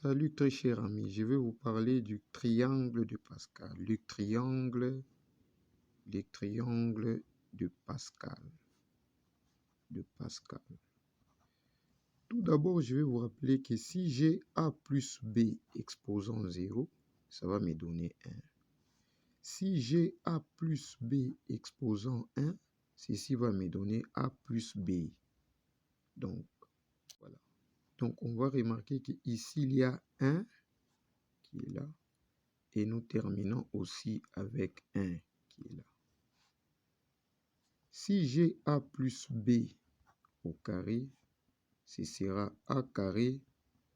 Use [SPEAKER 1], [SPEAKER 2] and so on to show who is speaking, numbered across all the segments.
[SPEAKER 1] Salut très cher ami, je vais vous parler du triangle de Pascal. Le triangle de Pascal. Tout d'abord, je vais vous rappeler que si j'ai A plus B exposant 0, ça va me donner 1. Si j'ai A plus B exposant 1, ceci va me donner A plus B. Donc, voilà. Donc, on va remarquer qu'ici, il y a 1 qui est là. Et nous terminons aussi avec 1 qui est là. Si j'ai A plus B au carré, ce sera A carré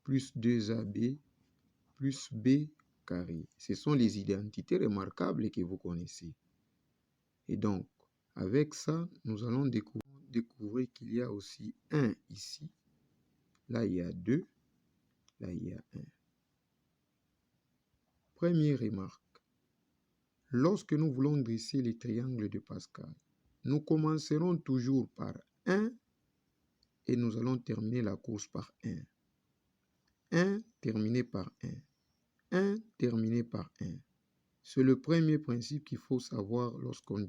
[SPEAKER 1] plus 2AB plus B carré. Ce sont les identités remarquables que vous connaissez. Et donc, avec ça, nous allons découvrir qu'il y a aussi 1 ici. Là, il y a 2. Là, il y a 1. Première remarque. Lorsque nous voulons dresser les triangles de Pascal, nous commencerons toujours par 1 et nous allons terminer la course par 1. 1 terminé par 1. 1 terminé par 1. C'est le premier principe qu'il faut savoir lorsqu'on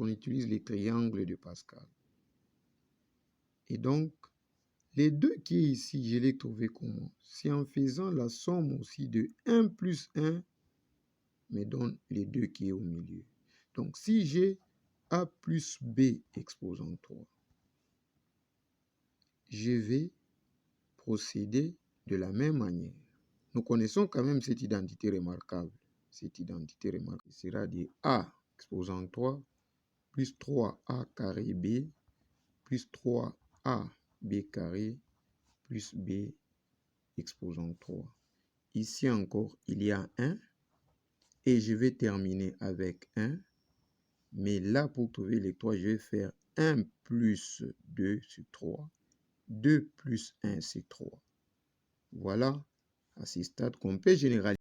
[SPEAKER 1] utilise les triangles de Pascal. Et donc, les 2 qui est ici, je l'ai trouvé comment? C'est en faisant la somme aussi de 1 plus 1 me donne les 2 qui est au milieu. Donc, si j'ai A plus B exposant 3, je vais procéder de la même manière. Nous connaissons quand même cette identité remarquable. Cette identité remarquable sera de A exposant 3 plus 3A carré B plus 3A B carré plus B exposant 3. Ici encore, il y a 1 et je vais terminer avec 1. Mais là, pour trouver les 3, je vais faire 1 plus 2 sur 3. 2 plus 1, c'est 3. Voilà, à ce stade qu'on peut généraliser.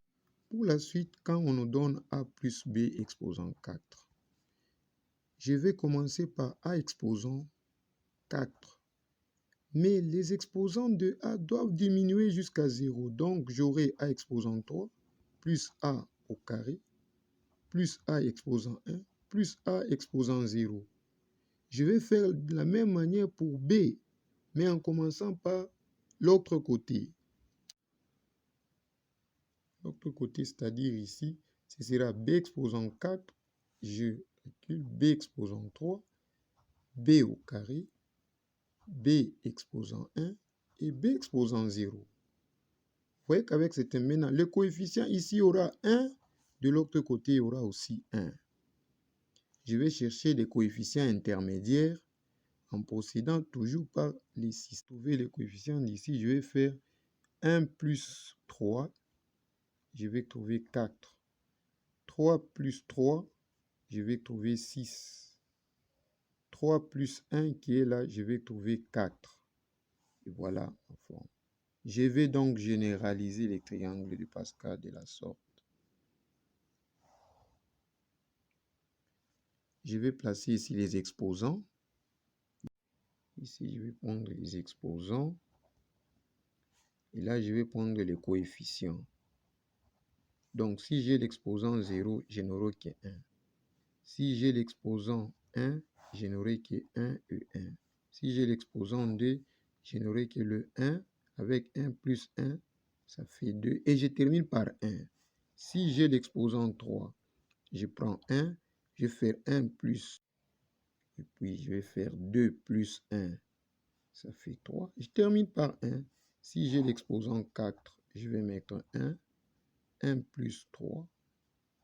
[SPEAKER 1] Pour la suite, quand on nous donne A plus B exposant 4, je vais commencer par A exposant 4. Mais les exposants de A doivent diminuer jusqu'à 0. Donc, j'aurai A exposant 3 plus A au carré plus A exposant 1 plus A exposant 0. Je vais faire de la même manière pour B, mais en commençant par l'autre côté. L'autre côté, c'est-à-dire ici, ce sera B exposant 4, je recule, B exposant 3, B au carré, B exposant 1 et B exposant 0. Vous voyez qu'avec cet maintenant, le coefficient ici aura 1, de l'autre côté, il y aura aussi 1. Je vais chercher des coefficients intermédiaires en procédant toujours par les 6. Pour trouver les coefficients d'ici, je vais faire 1 plus 3, je vais trouver 4. 3 plus 3, je vais trouver 6. 3 plus 1 qui est là, je vais trouver 4. Et voilà en forme. Je vais donc généraliser les triangles de Pascal de la sorte. Je vais placer ici les exposants. Ici, je vais prendre les exposants. Et là, je vais prendre les coefficients. Donc, si j'ai l'exposant 0, je n'aurai que 1. Si j'ai l'exposant 1, je n'aurai que 1 et 1. Si j'ai l'exposant 2, je n'aurai que le 1. Avec 1 plus 1, ça fait 2. Et je termine par 1. Si j'ai l'exposant 3, je prends 1, je vais faire 1 plus, et puis je vais faire 2 plus 1, ça fait 3. Je termine par 1. Si j'ai l'exposant 4, je vais mettre 1. 1 plus 3,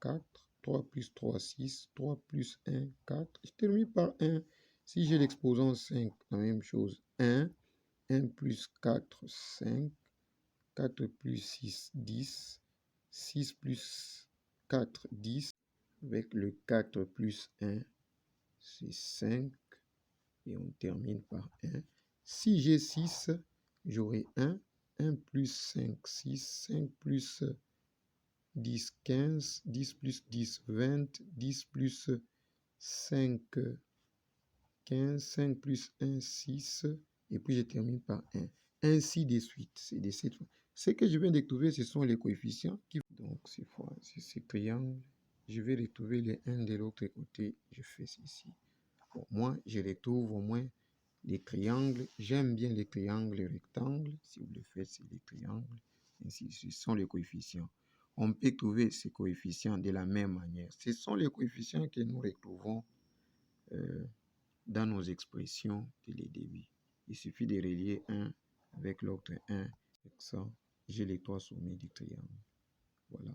[SPEAKER 1] 4. 3 plus 3, 6. 3 plus 1, 4. Je termine par 1. Si j'ai l'exposant 5, la même chose. 1. 1 plus 4, 5. 4 plus 6, 10. 6 plus 4, 10. Avec le 4 plus 1, c'est 5. Et on termine par 1. Si j'ai 6, j'aurai 1. 1 plus 5, 6. 5 plus 10, 15. 10 plus 10, 20. 10 plus 5, 15. 5 plus 1, 6. Et puis je termine par 1. Ainsi de suite. C'est de cette façon. Ce que je viens de trouver, ce sont les coefficients. Donc, cette fois, c'est ce triangle. Je vais retrouver les 1 de l'autre côté. Je fais ceci. Bon, moi, je retrouve au moins les triangles. J'aime bien les triangles rectangles. Si vous le faites, c'est les triangles. Ainsi, ce sont les coefficients. On peut trouver ces coefficients de la même manière. Ce sont les coefficients que nous retrouvons dans nos expressions de les débits. Il suffit de relier un avec l'autre 1. Avec ça, j'ai les trois sommets du triangle. Voilà.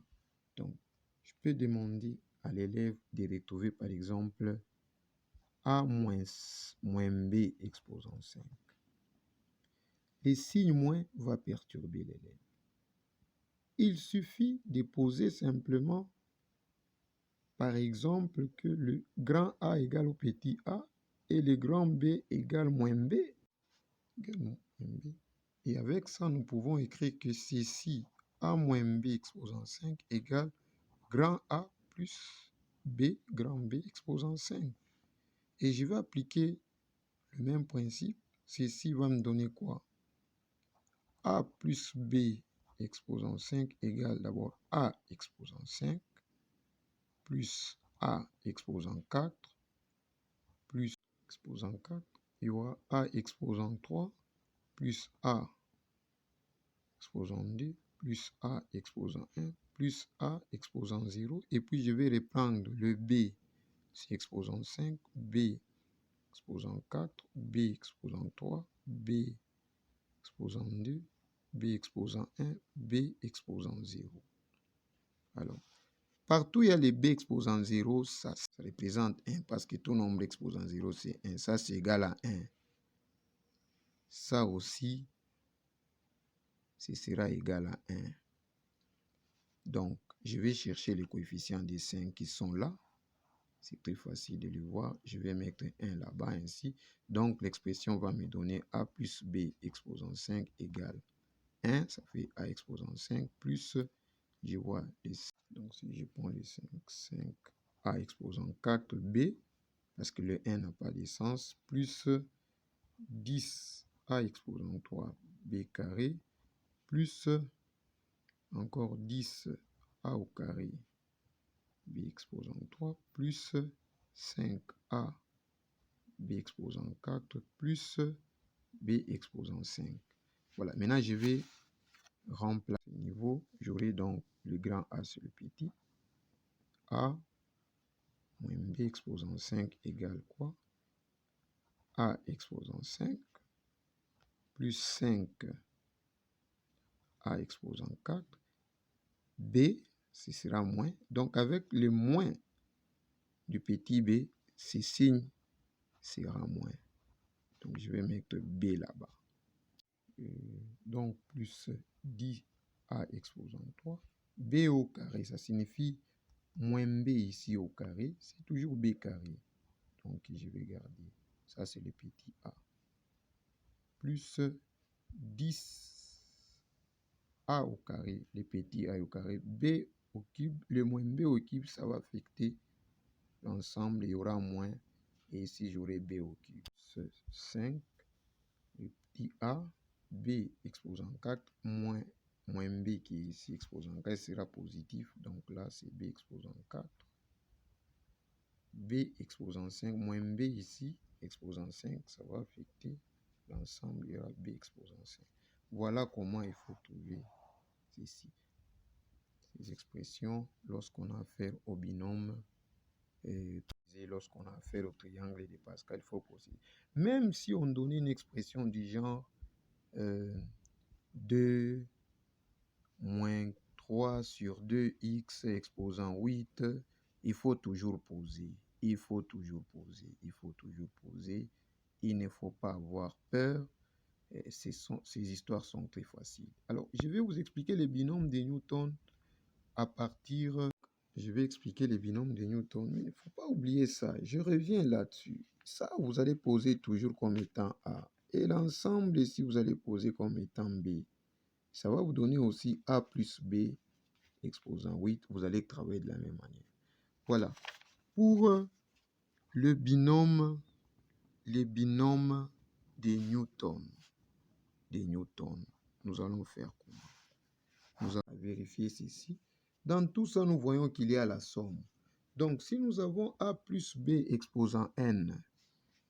[SPEAKER 1] Donc, je peux demander à l'élève de retrouver, par exemple, A moins B exposant 5. Le signe moins va perturber l'élève. Il suffit de poser simplement, par exemple, que le grand A égale au petit a et le grand B égale moins B. Et avec ça, nous pouvons écrire que ceci, A moins B exposant 5 égale grand A plus B, grand B exposant 5. Et je vais appliquer le même principe. Ceci va me donner quoi? A plus B exposant 5 égale d'abord A exposant 5 plus A exposant 4 plus exposant 4. Il y aura A exposant 3 plus A exposant 2 plus A exposant 1 plus A exposant 0. Et puis je vais reprendre le B, c'est exposant 5, B exposant 4, B exposant 3, B exposant 2, B exposant 1, B exposant 0. Alors, partout il y a les B exposant 0, ça représente 1 parce que tout nombre exposant 0 c'est 1. Ça c'est égal à 1. Ça aussi, ce sera égal à 1. Donc, je vais chercher les coefficients des 5 qui sont là. C'est très facile de le voir. Je vais mettre 1 là-bas ainsi. Donc, l'expression va me donner A plus B exposant 5 égale 1. Ça fait A exposant 5 plus, je vois les 5. Donc, si je prends les 5, 5, A exposant 4, B, parce que le 1 n'a pas de sens, plus 10, A exposant 3, B carré, plus encore 10, A au carré, B exposant 3, plus 5A, B exposant 4, plus B exposant 5. Voilà, maintenant je vais remplacer le niveau. J'aurai donc le grand A sur le petit. A moins B exposant 5 égale quoi? A exposant 5 plus 5 A exposant 4. B, ce sera moins. Donc avec le moins du petit b, ce signe sera moins. Donc je vais mettre B là-bas. Donc plus 10A exposant 3. B au carré, ça signifie moins B ici au carré. C'est toujours B carré. Donc je vais garder. Ça c'est le petit A. Plus 10A au carré, le petit A au carré. B au cube, le moins B au cube, ça va affecter l'ensemble. Il y aura moins. Et ici j'aurai B au cube. 5, le petit A, B exposant 4, moins B qui est ici exposant 4 sera positif. Donc là, c'est B exposant 4. B exposant 5, moins B ici, exposant 5, ça va affecter l'ensemble. Il y aura B exposant 5. Voilà comment il faut trouver ceci. Ces expressions lorsqu'on a affaire au binôme et lorsqu'on a affaire au triangle de Pascal, il faut procéder. Même si on donnait une expression du genre 2 moins 3 sur 2x exposant 8, il faut toujours poser. Il faut toujours poser. Il faut toujours poser. Il ne faut pas avoir peur. Ces histoires sont très faciles. Alors, je vais vous expliquer les binômes de Newton à partir... Je vais expliquer les binômes de Newton, mais il ne faut pas oublier ça. Je reviens là-dessus. Ça, vous allez poser toujours comme étant A. Et l'ensemble ici, vous allez poser comme étant B. Ça va vous donner aussi A plus B exposant 8. Vous allez travailler de la même manière. Voilà. Pour les binômes de Newton, nous allons faire comment? nous allons vérifier ceci. Dans tout ça, nous voyons qu'il y a la somme. Donc, si nous avons A plus B exposant N,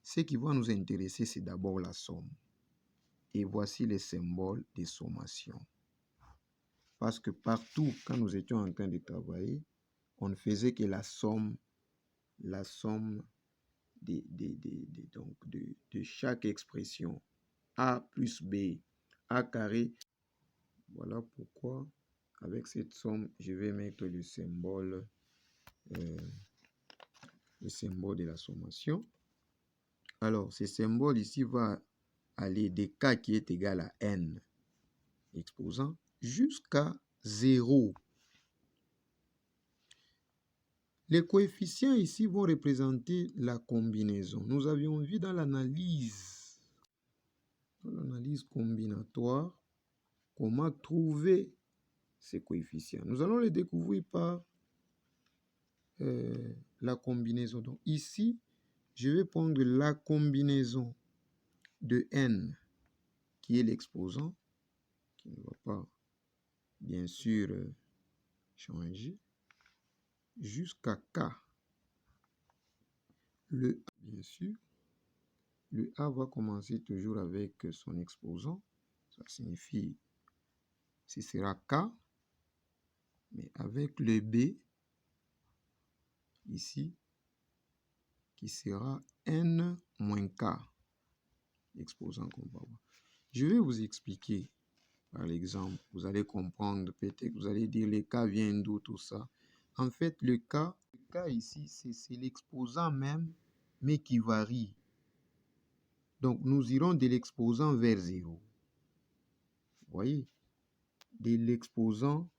[SPEAKER 1] ce qui va nous intéresser, c'est d'abord la somme. Et voici les symboles de sommation. Parce que partout, quand nous étions en train de travailler, on ne faisait que la somme de chaque expression. A plus B, A carré. Voilà pourquoi, avec cette somme, je vais mettre le symbole de la sommation. Alors, ce symbole ici va aller de K qui est égal à N, exposant, jusqu'à 0. Les coefficients ici vont représenter la combinaison. Nous avions vu dans l'analyse combinatoire comment trouver ces coefficients. Nous allons les découvrir par la combinaison. Donc ici, je vais prendre la combinaison de N, qui est l'exposant, qui ne va pas, bien sûr, changer, jusqu'à K. Le A, bien sûr, le A va commencer toujours avec son exposant. Ça signifie, ce sera K, mais avec le B, ici, qui sera N moins K, exposant qu'on va voir. Je vais vous expliquer, par exemple, vous allez comprendre, peut-être vous allez dire, le K vient d'où tout ça. En fait, le K ici, c'est l'exposant même, mais qui varie. Donc, nous irons de l'exposant vers 0. Vous voyez? De l'exposant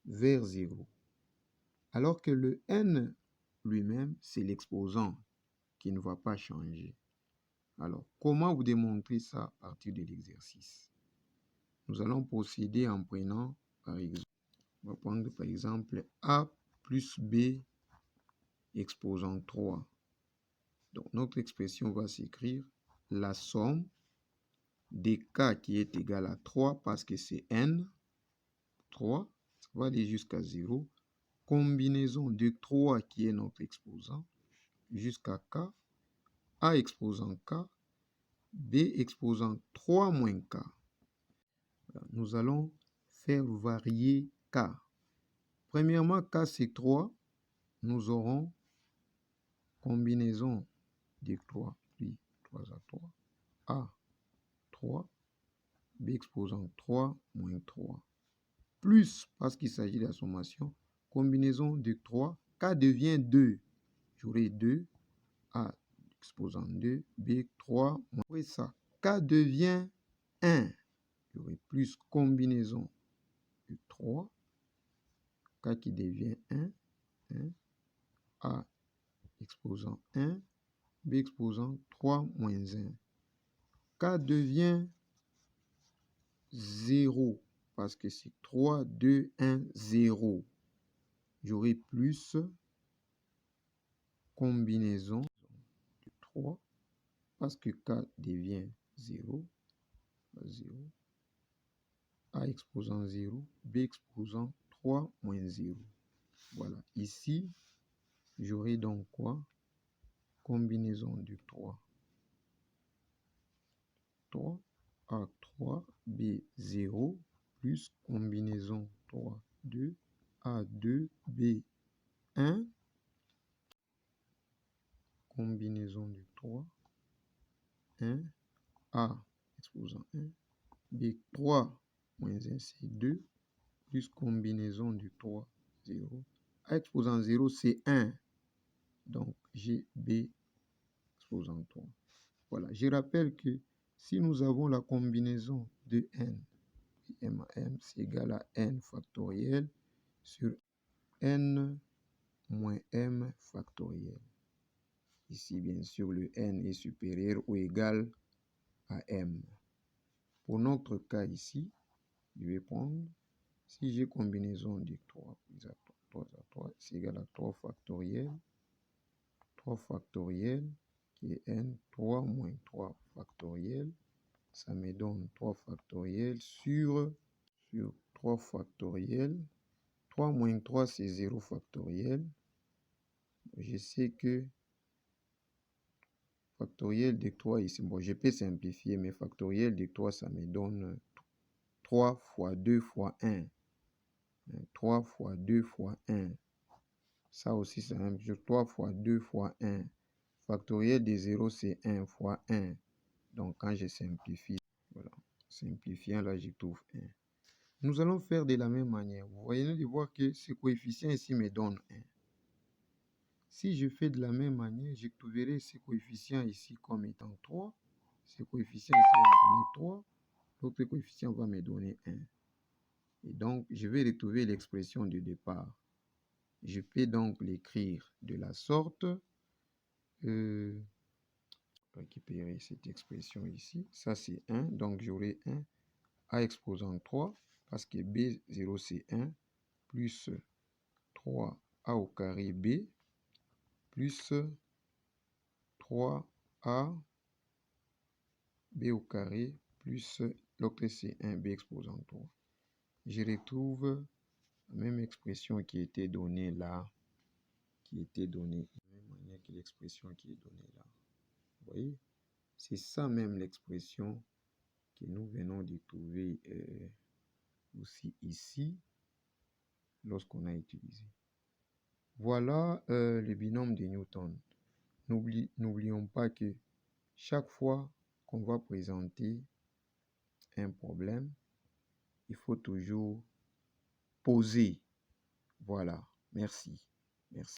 [SPEAKER 1] vers 0. Alors que le N lui-même, c'est l'exposant qui ne va pas changer. Alors, comment vous démontrer ça à partir de l'exercice? Nous allons procéder en prenant, par exemple, on va prendre par exemple A plus B exposant 3. Donc, notre expression va s'écrire la somme des K qui est égal à 3 parce que c'est N, 3, ça va aller jusqu'à 0. Combinaison de 3 qui est notre exposant jusqu'à K, A exposant K, B exposant 3 moins K. Nous allons faire varier K. Premièrement, K c'est 3. Nous aurons combinaison de 3, puis 3 à 3, A 3, B exposant 3 moins 3. Plus, parce qu'il s'agit de la sommation, combinaison de 3, K devient 2. J'aurai 2, A exposant 2, B 3, moins. Après ça, K devient 1. J'aurai plus combinaison de 3, K qui devient 1, A exposant 1, B exposant 3 moins 1. K devient 0, parce que c'est 3, 2, 1, 0. J'aurai plus combinaison de 3, parce que K devient 0, 0. A exposant 0, B exposant 3 moins 0. Voilà, ici, j'aurai donc quoi? Combinaison de 3. 3, A 3, B 0, plus combinaison 3, 2, A 2, B 1, combinaison de 3, 1, A exposant 1, B 3 moins 1, c'est 2, plus combinaison du 3, 0. A exposant 0, c'est 1. Donc, j'ai B exposant 3. Voilà, je rappelle que si nous avons la combinaison de n, m à m, c'est égal à n factoriel sur n moins m factoriel. Ici, bien sûr, le n est supérieur ou égal à m. Pour notre cas ici, je vais prendre, si j'ai combinaison de 3 plus à 3 à 3, c'est égal à 3 factoriel qui est n, 3 moins 3 factoriel, ça me donne 3 factoriel sur 3 factoriel. 3 moins 3, c'est 0 factoriel. Je sais que factoriel de 3 ici, bon, je peux simplifier, mais factoriel de 3, ça me donne 3 fois 2 fois 1. 3 fois 2 fois 1. Ça aussi, c'est la même chose. 3 fois 2 fois 1. Factoriel de 0, c'est 1 fois 1. Donc, quand je simplifie, voilà, simplifiant, là, je trouve 1. Nous allons faire de la même manière. Vous voyez de voir que ce coefficient ici me donne 1. Si je fais de la même manière, je trouverai ce coefficient ici comme étant 3. Ce coefficient ici va me donner 3. L'autre coefficient va me donner 1. Et donc, je vais retrouver l'expression de départ. Je peux donc l'écrire de la sorte. Récupérer cette expression ici. Ça, c'est 1. Donc, j'aurai 1 a exposant 3 parce que B0, c'est 1 plus 3a au carré B plus 3a B au carré plus l'autre, c'est 1B exposant 3. Je retrouve la même expression qui était donnée là, de la même manière que l'expression qui est donnée là. Vous voyez? C'est ça même l'expression que nous venons de trouver aussi ici lorsqu'on a utilisé. Voilà le binôme de Newton. N'oublions pas que chaque fois qu'on va présenter un problème, il faut toujours poser. Voilà. Merci. Merci.